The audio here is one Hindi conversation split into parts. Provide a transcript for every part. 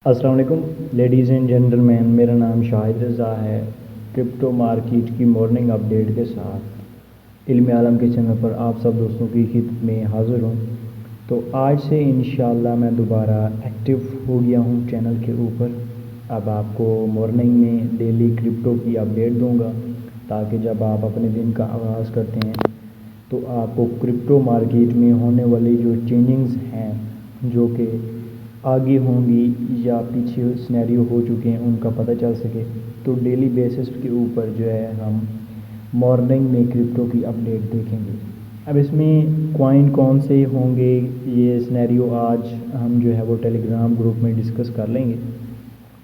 अस्सलाम वालेकुम लेडीज़ एंड जेंटलमैन, मेरा नाम शाहिद रज़ा है। क्रिप्टो मार्केट की मॉर्निंग अपडेट के साथ इल्म आलम के चैनल पर आप सब दोस्तों की खिदमत में हाज़िर हूँ। तो आज से इंशाल्लाह मैं दोबारा एक्टिव हो गया हूँ चैनल के ऊपर। अब आपको मॉर्निंग में डेली क्रिप्टो की अपडेट दूँगा ताकि जब आप अपने दिन का आगाज़ करते हैं तो आपको क्रिप्टो मार्केट में होने वाली जो चेंजिंग्स हैं जो कि आगे होंगी या पीछे सिनेरियो हो चुके हैं उनका पता चल सके। तो डेली बेसिस के ऊपर जो है हम मॉर्निंग में क्रिप्टो की अपडेट देखेंगे। अब इसमें कॉइन कौन से होंगे ये सिनेरियो आज हम जो है वो टेलीग्राम ग्रुप में डिस्कस कर लेंगे।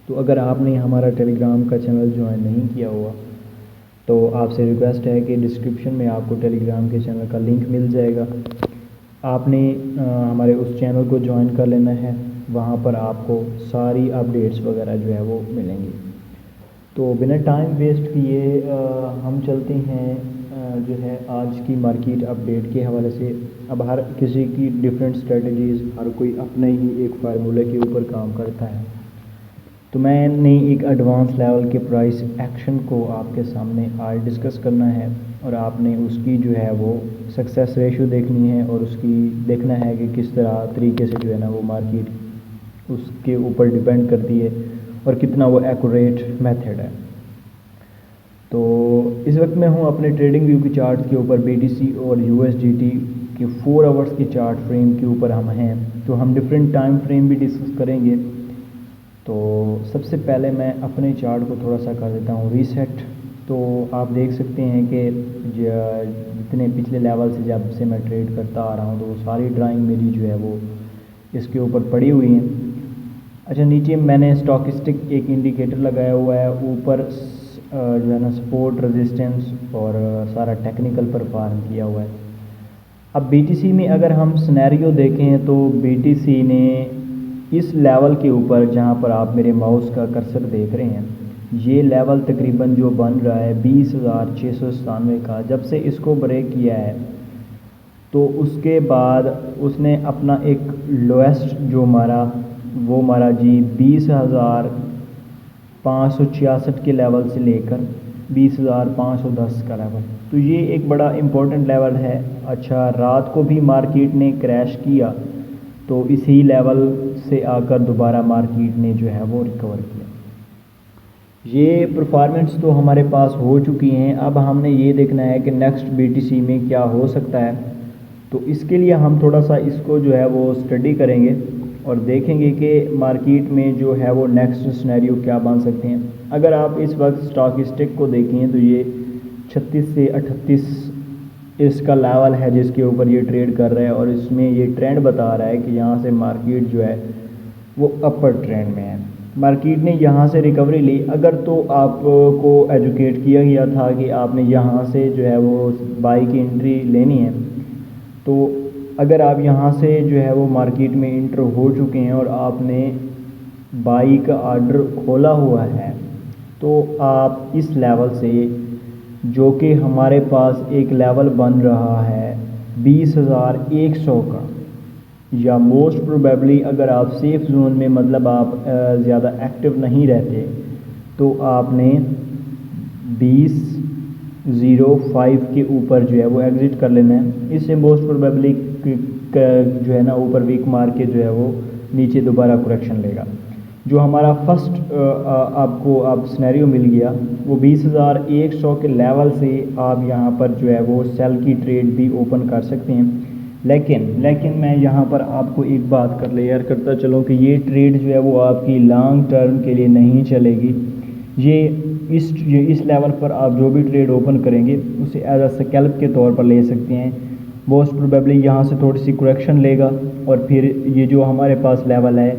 तो अगर आपने हमारा टेलीग्राम का चैनल ज्वाइन नहीं किया हुआ तो आपसे रिक्वेस्ट है कि डिस्क्रिप्शन में आपको टेलीग्राम के चैनल का लिंक मिल जाएगा। आपने हमारे उस चैनल को ज्वाइन कर लेना है, वहाँ पर आपको सारी अपडेट्स वगैरह जो है वो मिलेंगी। तो बिना टाइम वेस्ट किए हम चलते हैं जो है आज की मार्केट अपडेट के हवाले से। अब हर किसी की डिफरेंट स्ट्रेटजीज़, हर कोई अपने ही एक फार्मूले के ऊपर काम करता है। तो मैंने एक एडवांस लेवल के प्राइस एक्शन को आपके सामने आज डिस्कस करना है और आपने उसकी जो है वो सक्सेस रेशो देखनी है और उसकी देखना है कि किस तरह तरीके से जो है ना वो मार्केट उसके ऊपर डिपेंड करती है और कितना वो एक्यूरेट मेथड है। तो इस वक्त मैं हूँ अपने ट्रेडिंग व्यू की चार्ट के ऊपर BTC और USDT के 4 आवर्स की चार्ट फ्रेम के ऊपर हम हैं। तो हम डिफरेंट टाइम फ्रेम भी डिस्कस करेंगे। तो सबसे पहले मैं अपने चार्ट को थोड़ा सा कर देता हूँ रीसेट। तो आप देख सकते हैं कि जितने पिछले लेवल से जब से मैं ट्रेड करता आ रहा हूँ तो वो सारी ड्राइंग मेरी जो है वो इसके ऊपर पड़ी हुई हैं। अच्छा, नीचे मैंने स्टॉकिस्टिक एक इंडिकेटर लगाया हुआ है, ऊपर जो है ना सपोर्ट, रेजिस्टेंस और सारा टेक्निकल पर फार्म किया हुआ है। अब BTC में अगर हम सिनेरियो देखें तो BTC ने इस लेवल के ऊपर जहां पर आप मेरे माउस का कर्सर देख रहे हैं, ये लेवल तकरीबन जो बन रहा है 20,697 का, जब से इसको ब्रेक किया है तो उसके बाद उसने अपना एक लोएस्ट जो मारा वो मारा जी 20,566 के लेवल से लेकर 20,510 का लेवल। तो ये एक बड़ा इम्पोर्टेंट लेवल है। अच्छा, रात को भी मार्केट ने क्रैश किया तो इसी लेवल से आकर दोबारा मार्केट ने जो है वो रिकवर किया। ये परफॉर्मेंस तो हमारे पास हो चुकी हैं। अब हमने ये देखना है कि नेक्स्ट BTC में क्या हो सकता है। तो इसके लिए हम थोड़ा सा इसको जो है वो स्टडी करेंगे और देखेंगे कि मार्केट में जो है वो नेक्स्ट सिनेरियो क्या बन सकते हैं। अगर आप इस वक्त स्टॉकिस्टिक को देखें तो ये 36 से 38 इसका लेवल है जिसके ऊपर ये ट्रेड कर रहा है और इसमें ये ट्रेंड बता रहा है कि यहाँ से मार्केट जो है वो अपर ट्रेंड में है। मार्केट ने यहाँ से रिकवरी ली। अगर तो आपको एजुकेट किया गया था कि आपने यहाँ से जो है वो बाई की एंट्री लेनी है, तो अगर आप यहाँ से जो है वो मार्केट में इंटर हो चुके हैं और आपने बाई का ऑर्डर खोला हुआ है तो आप इस लेवल से, जो कि हमारे पास एक लेवल बन रहा है 20,100 का, या मोस्ट प्रोबेबली अगर आप सेफ जोन में मतलब आप ज़्यादा एक्टिव नहीं रहते तो आपने 20,05 के ऊपर जो है वो एग्ज़िट कर लेना है। इससे मोस्ट प्रोबेबली जो है ना ऊपर वीक मार के जो है वो नीचे दोबारा करेक्शन लेगा। जो हमारा फर्स्ट आपको अब सिनेरियो मिल गया वो 20,100 के लेवल से आप यहाँ पर जो है वो सेल की ट्रेड भी ओपन कर सकते हैं। लेकिन मैं यहाँ पर आपको एक बात क्लियर करता चलूँ कि ये ट्रेड जो है वो आपकी लॉन्ग टर्म के लिए नहीं चलेगी। ये इस लेवल पर आप जो भी ट्रेड ओपन करेंगे उसे एज अ स्कैल्प के तौर पर ले सकते हैं। मोस्ट प्रोबेबली यहाँ से थोड़ी सी करेक्शन लेगा और फिर ये जो हमारे पास लेवल है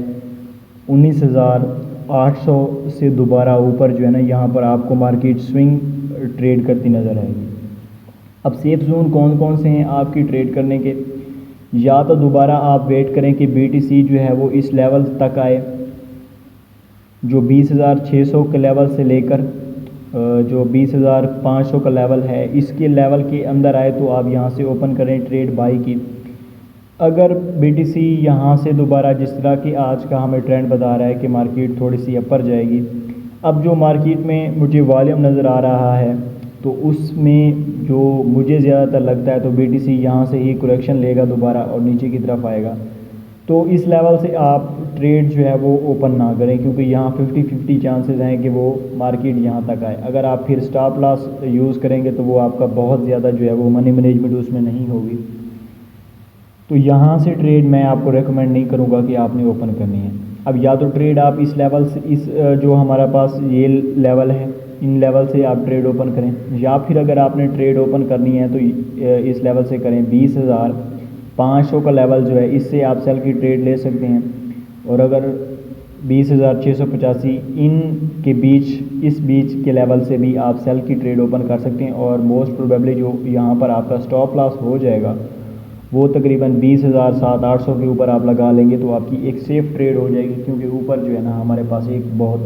19,800 से दोबारा ऊपर जो है ना यहाँ पर आपको मार्केट स्विंग ट्रेड करती नज़र आएगी। अब सेफ जोन कौन कौन से हैं आपकी ट्रेड करने के? या तो दोबारा आप वेट करें कि BTC जो है वो इस लेवल तक आए जो 20,600 के लेवल से लेकर जो 20,500 का लेवल है, इसके लेवल के अंदर आए तो आप यहाँ से ओपन करें ट्रेड बाई की। अगर BTC यहाँ से दोबारा जिस तरह की आज का हमें ट्रेंड बता रहा है कि मार्केट थोड़ी सी अपर जाएगी, अब जो मार्केट में मुझे वॉल्यूम नज़र आ रहा है तो उसमें जो मुझे ज़्यादातर लगता है तो BTC यहाँ से ही करेक्शन लेगा दोबारा और नीचे की तरफ आएगा। तो इस लेवल से आप ट्रेड जो है वो ओपन ना करें, क्योंकि यहाँ 50-50 चांसेस हैं कि वो मार्केट यहाँ तक आए। अगर आप फिर स्टॉप लॉस यूज़ करेंगे तो वो आपका बहुत ज़्यादा जो है वो मनी मैनेजमेंट उसमें नहीं होगी। तो यहाँ से ट्रेड मैं आपको रेकमेंड नहीं करूँगा कि आपने ओपन करनी है। अब या तो ट्रेड आप इस लेवल से, इस जो हमारा पास ये लेवल है, इन लेवल से आप ट्रेड ओपन करें, या फिर अगर आपने ट्रेड ओपन करनी है तो इस लेवल से करें। 20,500 का लेवल जो है, इससे आप सेल की ट्रेड ले सकते हैं। और अगर 20,685 इन के बीच, इस बीच के लेवल से भी आप सेल की ट्रेड ओपन कर सकते हैं। और मोस्ट प्रोबेबली जो यहाँ पर आपका स्टॉप लॉस हो जाएगा वो तकरीबन 20,700-800 के ऊपर आप लगा लेंगे तो आपकी एक सेफ़ ट्रेड हो जाएगी, क्योंकि ऊपर जो है ना हमारे पास एक बहुत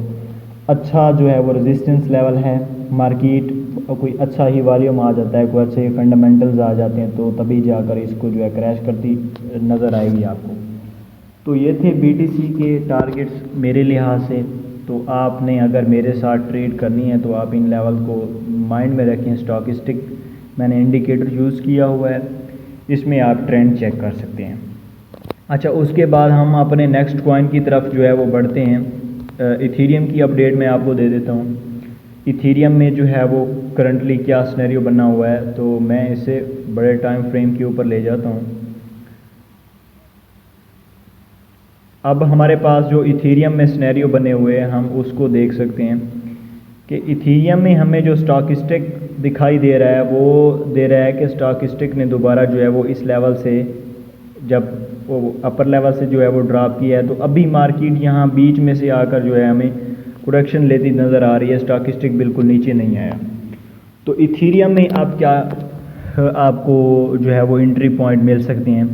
अच्छा जो है वो रेजिस्टेंस लेवल है। मार्केट कोई अच्छा ही वॉल्यूम आ जाता है, कोई अच्छे फंडामेंटल्स आ जाते हैं तो तभी जाकर इसको जो है क्रैश करती नज़र आएगी आपको। तो ये थे BTC के टारगेट्स मेरे लिहाज से। तो आपने अगर मेरे साथ ट्रेड करनी है तो आप इन लेवल को माइंड में रखें। स्टॉकिस्टिक मैंने इंडिकेटर यूज़ किया हुआ है, इसमें आप ट्रेंड चेक कर सकते हैं। अच्छा, उसके बाद हम अपने नेक्स्ट कॉइन की तरफ जो है वो बढ़ते हैं। इथीरियम की अपडेट मैं आपको दे देता हूँ। इथीरियम में जो है वो करंटली क्या सिनेरियो बना हुआ है, तो मैं इसे बड़े टाइम फ्रेम के ऊपर ले जाता हूँ। अब हमारे पास जो इथीरियम में सिनेरियो बने हुए हैं हम उसको देख सकते हैं कि इथीरियम में हमें जो स्टॉकिस्टिक दिखाई दे रहा है वो दे रहा है कि स्टॉकिस्टिक ने दोबारा जो है वो इस लेवल से, जब वो अपर लेवल से जो है वो ड्रॉप किया है, तो अभी मार्केट यहाँ बीच में से आकर जो है हमें करेक्शन लेती नज़र आ रही है। स्टॉकिस्टिक बिल्कुल नीचे नहीं आया। तो इथीरियम में आप क्या आपको जो है वो एंट्री पॉइंट मिल सकते हैं।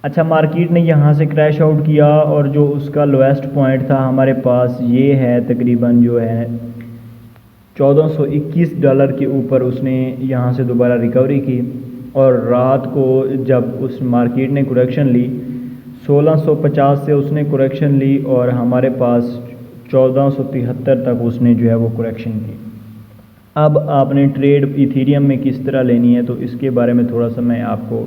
अच्छा, मार्केट ने यहाँ से क्रैश आउट किया और जो उसका लोएस्ट पॉइंट था हमारे पास ये है, तकरीबन जो है $1421 के ऊपर उसने यहाँ से दोबारा रिकवरी की। और रात को जब उस मार्केट ने करेक्शन ली 1650 से उसने करेक्शन ली और हमारे पास 1473 तक उसने जो है वो करेक्शन की। अब आपने ट्रेड इथीरियम में किस तरह लेनी है तो इसके बारे में थोड़ा सा मैं आपको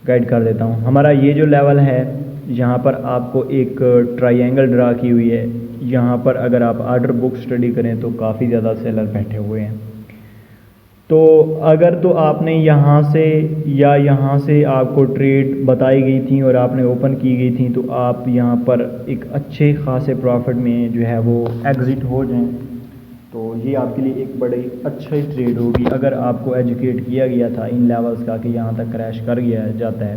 गाइड कर देता हूँ। हमारा ये जो लेवल है यहाँ पर आपको एक ट्रायंगल ड्रा की हुई है। यहाँ पर अगर आप ऑर्डर बुक स्टडी करें तो काफ़ी ज़्यादा सेलर बैठे हुए हैं। तो अगर तो आपने यहाँ से या यहाँ से आपको ट्रेड बताई गई थी और आपने ओपन की गई थी तो आप यहाँ पर एक अच्छे खासे प्रॉफिट में जो है वो एग्ज़िट हो जाएं, तो ये आपके लिए एक बड़ी अच्छी ट्रेड होगी। अगर आपको एजुकेट किया गया था इन लेवल्स का कि यहाँ तक क्रैश कर गया जाता है,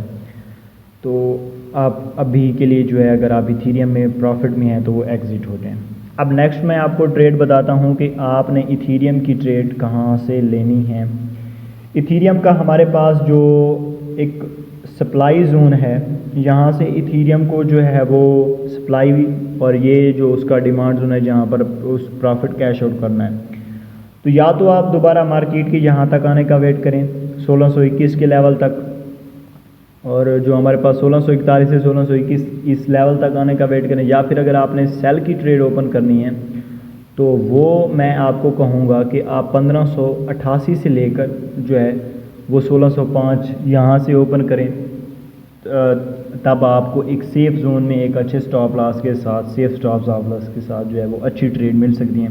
तो आप अभी के लिए जो है अगर आप इथीरियम में प्रॉफिट में हैं तो वो एग्ज़िट हो जाएं। अब नेक्स्ट मैं आपको ट्रेड बताता हूँ कि आपने इथीरियम की ट्रेड कहाँ से लेनी है। इथीरियम का हमारे पास जो एक सप्लाई जोन है, यहाँ से इथीरियम को जो है वो सप्लाई और ये जो उसका डिमांड जोन है जहाँ पर उस प्रॉफिट कैश आउट करना है, तो या तो आप दोबारा मार्केट के यहाँ तक आने का वेट करें 1621 के लेवल तक, और जो हमारे पास 1641 से 1621 इस लेवल तक आने का वेट करें, या फिर अगर आपने सेल की ट्रेड ओपन करनी है तो वो मैं आपको कहूँगा कि आप 1588 से लेकर जो है वो 1605 यहाँ से ओपन करें, तब आपको एक सेफ़ जोन में एक अच्छे स्टॉप लॉस के साथ, सेफ स्टॉप लॉस के साथ जो है वो अच्छी ट्रेड मिल सकती है।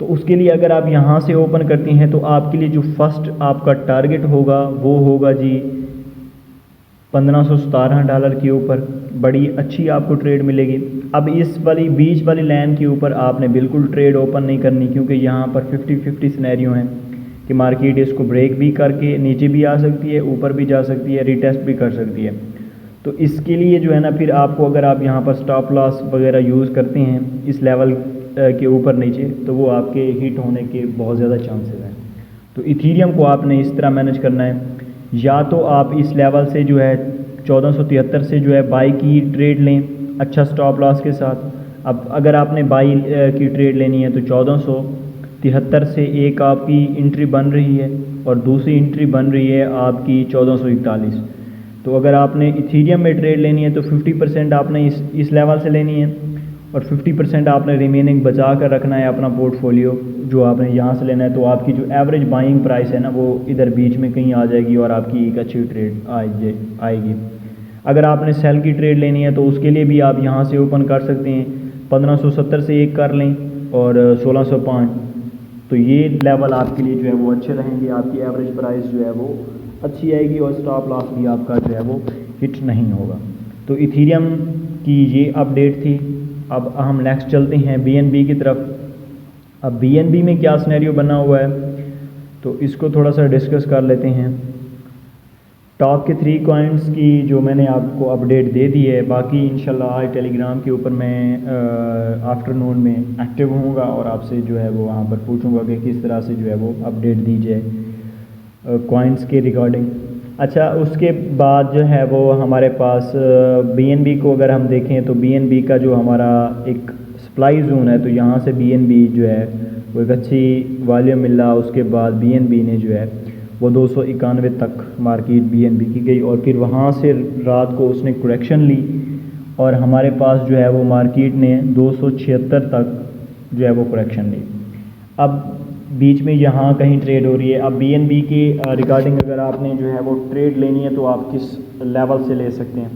तो उसके लिए अगर आप यहाँ से ओपन करती हैं तो आपके लिए जो फर्स्ट आपका टारगेट होगा वो होगा जी $1517 के ऊपर। बड़ी अच्छी आपको ट्रेड मिलेगी। अब इस वाली बीच वाली लाइन के ऊपर आपने बिल्कुल ट्रेड ओपन नहीं करनी, क्योंकि यहाँ पर 50-50 सिनेरियो हैं कि मार्केट इसको ब्रेक भी करके नीचे भी आ सकती है, ऊपर भी जा सकती है, रिटेस्ट भी कर सकती है। तो इसके लिए जो है ना फिर आपको अगर आप यहाँ पर स्टॉप लॉस वगैरह यूज़ करते हैं इस लेवल के ऊपर नीचे, तो वो आपके हिट होने के बहुत ज़्यादा चांसेस हैं। तो इथीरियम को आपने इस तरह मैनेज करना है, या तो आप इस लेवल से जो है 1473 से जो है बाई की ट्रेड लें अच्छा स्टॉप लॉस के साथ। अब अगर आपने बाई की ट्रेड लेनी है तो 1473 से एक आपकी एंट्री बन रही है और दूसरी एंट्री बन रही है आपकी 1441। तो अगर आपने इथीरियम में ट्रेड लेनी है तो 50% आपने इस लेवल से लेनी है और 50% आपने रिमेनिंग बचा कर रखना है अपना पोर्टफोलियो जो आपने यहाँ से लेना है। तो आपकी जो एवरेज बाइंग प्राइस है ना वो इधर बीच में कहीं आ जाएगी और आपकी एक अच्छी ट्रेड आएगी। अगर आपने सेल की ट्रेड लेनी है तो उसके लिए भी आप यहाँ से ओपन कर सकते हैं। 1570 से एक कर लें और 1605, तो ये लेवल आपके लिए जो है वो अच्छे रहेंगे। आपकी एवरेज प्राइस जो है वो अच्छी आएगी और स्टॉप लॉस भी आपका जो है वो हिट नहीं होगा। तो इथीरियम की ये अपडेट थी। अब हम नेक्स्ट चलते हैं BNB की तरफ। अब BNB में क्या सिनेरियो बना हुआ है तो इसको थोड़ा सा डिस्कस कर लेते हैं। टॉप के 3 कॉइन्स की जो मैंने आपको अपडेट दे दी है, बाकी इंशाल्लाह आज टेलीग्राम के ऊपर मैं आफ्टरनून में एक्टिव होऊंगा और आपसे जो है वो वहाँ पर पूछूंगा कि किस तरह से जो है वो अपडेट दी जाए कॉइन्स के रिगार्डिंग। अच्छा, उसके बाद जो है वो हमारे पास BNB को अगर हम देखें तो BNB का जो हमारा एक सप्लाई जोन है तो यहाँ से BNB जो है वो एक अच्छी वॉल्यूम मिला। उसके बाद BNB ने जो है वो 291 तक मार्केट BNB की गई और फिर वहाँ से रात को उसने करेक्शन ली और हमारे पास जो है वो मार्केट ने 276 तक जो है वो करेक्शन ली। अब बीच में यहाँ कहीं ट्रेड हो रही है। अब BNB के रिगार्डिंग अगर आपने जो है वो ट्रेड लेनी है तो आप किस लेवल से ले सकते हैं।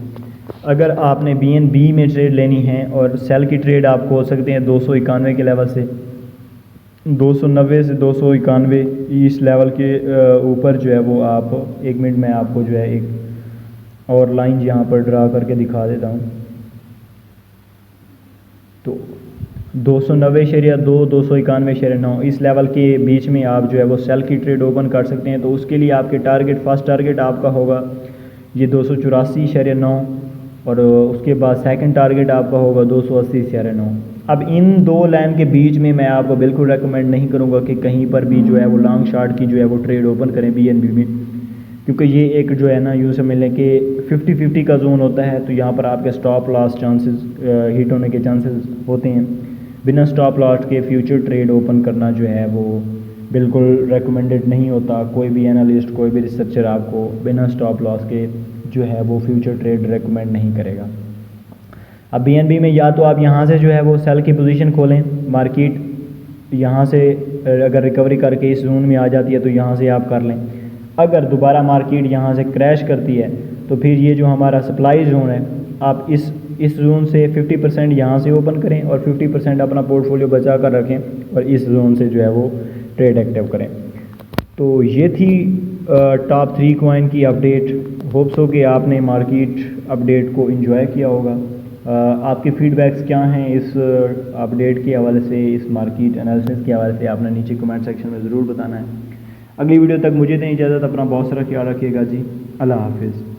अगर आपने BNB में ट्रेड लेनी है और सेल की ट्रेड आपको हो सकते हैं 291 के लेवल से, 290 से 291 इस लेवल के ऊपर जो है वो आप 1 मिनट में आपको जो है एक और लाइन यहाँ पर ड्रा करके दिखा देता हूँ। तो 290.2 291.9 इस लेवल के बीच में आप जो है वो सेल की ट्रेड ओपन कर सकते हैं। तो उसके लिए आपके फर्स्ट टारगेट आपका होगा ये 284.9 और उसके बाद सेकंड टारगेट आपका होगा 280.9। अब इन 2 लाइन के बीच में मैं आपको बिल्कुल रेकमेंड नहीं करूंगा कि कहीं पर भी जो है वो लॉन्ग शॉर्ट की जो है वो ट्रेड ओपन करें BNB में, क्योंकि ये एक जो है ना यूँ समझ लें कि 50-50 का जोन होता है। तो यहाँ पर आपके स्टॉप लॉस चांसेस हिट होने के चांसेस होते हैं। बिना स्टॉप लॉस के फ्यूचर ट्रेड ओपन करना जो है वो बिल्कुल रेकमेंडेड नहीं होता। कोई भी एनालिस्ट, कोई भी रिसर्चर आपको बिना स्टॉप लॉस के जो है वो फ्यूचर ट्रेड रेकमेंड नहीं करेगा। अब BNB में या तो आप यहाँ से जो है वो सेल की पोजीशन खोलें, मार्केट यहाँ से अगर रिकवरी करके इस जोन में आ जाती है तो यहाँ से आप कर लें। अगर दोबारा मार्केट यहाँ से क्रैश करती है तो फिर ये जो हमारा सप्लाई जोन है आप इस जोन से 50% यहाँ से ओपन करें और 50% अपना पोर्टफोलियो बचा कर रखें और इस जोन से जो है वो ट्रेड एक्टिव करें। तो ये थी टॉप 3 कॉइन की अपडेट। होप्स हो कि आपने मार्केट अपडेट को एंजॉय किया होगा। आपके फीडबैक्स क्या हैं इस अपडेट के हवाले से, इस मार्केट एनालिसिस के हवाले से आपने नीचे कमेंट सेक्शन में ज़रूर बताना है। अगली वीडियो तक मुझे दें इजाज़त। अपना बहुत सारा ख्याल रखिएगा जी। अल्लाह हाफिज़।